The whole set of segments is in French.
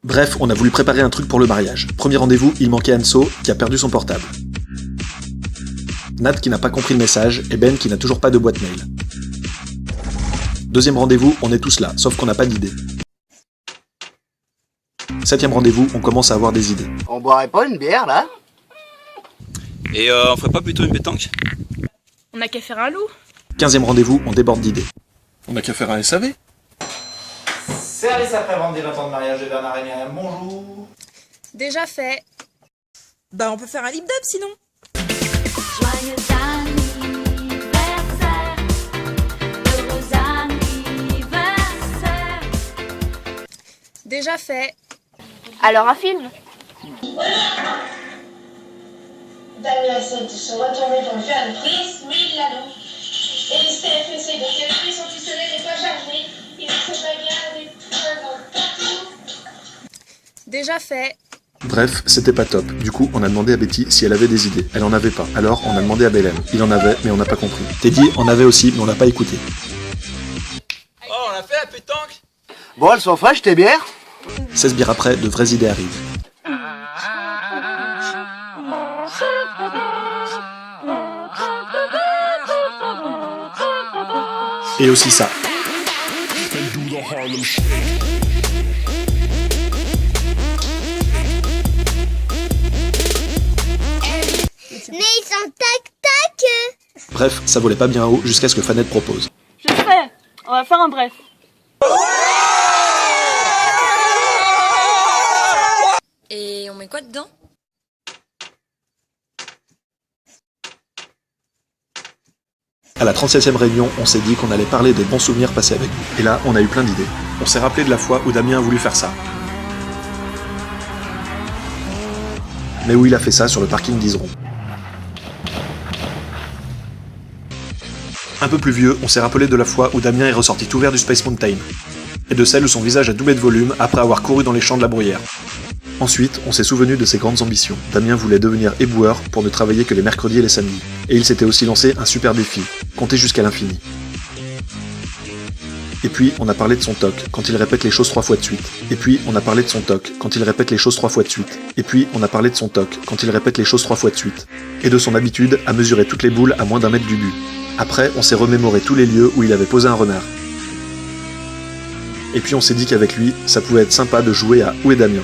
Bref, on a voulu préparer un truc pour le mariage. Premier rendez-vous, il manquait Anso, qui a perdu son portable. Nat qui n'a pas compris le message, et Ben qui n'a toujours pas de boîte mail. Deuxième rendez-vous, on est tous là, sauf qu'on n'a pas d'idée. Septième rendez-vous, on commence à avoir des idées. On boirait pas une bière, là? Et on ferait pas plutôt une pétanque? On a qu'à faire un loup. 15e rendez-vous, on déborde d'idées. On a qu'à faire un SAV. Service après-vente des 20 ans de mariage de Bernard et Myriam, bonjour. Déjà fait. Bah on peut faire un lip dub sinon. Joyeux anniversaire, heureux anniversaire. Déjà fait. Alors un film. Damien essaie de se retourner pour lui faire une prise, mais il l'a non. Et Steph essaie de calmer son pistolet n'est pas chargé. Il ne sait pas bien des feux dans le partout. Déjà fait. Bref, c'était pas top. Du coup, on a demandé à Betty si elle avait des idées. Elle en avait pas. Alors, on a demandé à Bélem. Il en avait, mais on n'a pas compris. Teddy en avait aussi, mais on l'a pas écouté. Oh, on a fait la pétanque? Bon, elles sont fraîches, tes bières? 16 bières après, de vraies idées arrivent. Et aussi ça. Mais ils sont tac-tac. Bref, ça volait pas bien haut jusqu'à ce que Fanette propose. Je sais. On va faire un bref. Et on met quoi dedans? À la 37e réunion, on s'est dit qu'on allait parler des bons souvenirs passés avec vous. Et là, on a eu plein d'idées. On s'est rappelé de la fois où Damien a voulu faire ça. Mais où il a fait ça sur le parking d'Iseron. Un peu plus vieux, on s'est rappelé de la fois où Damien est ressorti tout vert du Space Mountain. Et de celle où son visage a doublé de volume après avoir couru dans les champs de la bruyère. Ensuite, on s'est souvenu de ses grandes ambitions. Damien voulait devenir éboueur pour ne travailler que les mercredis et les samedis. Et il s'était aussi lancé un super défi, compter jusqu'à l'infini. Et puis, on a parlé de son toc, quand il répète les choses 3 fois de suite. Et puis, on a parlé de son toc, quand il répète les choses 3 fois de suite. Et puis, on a parlé de son toc, quand il répète les choses 3 fois de suite. Et de son habitude à mesurer toutes les boules à moins d'1 mètre du but. Après, on s'est remémoré tous les lieux où il avait posé un renard. Et puis on s'est dit qu'avec lui, ça pouvait être sympa de jouer à Où est Damien?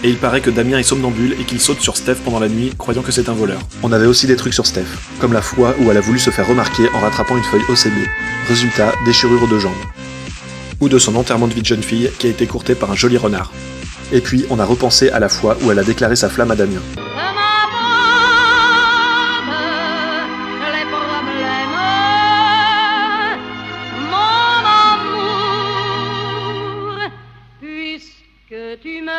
Et il paraît que Damien est somnambule et qu'il saute sur Steph pendant la nuit, croyant que c'est un voleur. On avait aussi des trucs sur Steph, comme la fois où elle a voulu se faire remarquer en rattrapant une feuille OCB. Résultat, déchirure aux 2 jambes. Ou de son enterrement de vie de jeune fille qui a été courté par un joli renard. Et puis, on a repensé à la fois où elle a déclaré sa flamme à Damien. Tu m'aimes.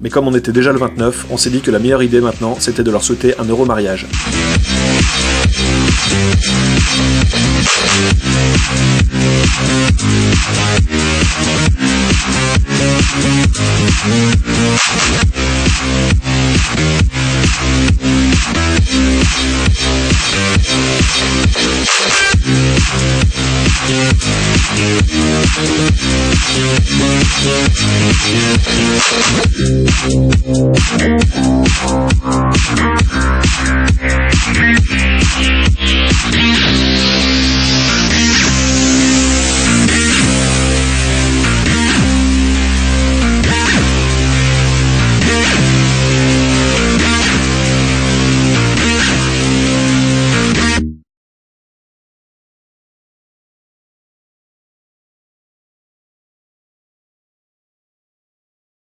Mais comme on était déjà le 29, on s'est dit que la meilleure idée maintenant, c'était de leur souhaiter un heureux mariage.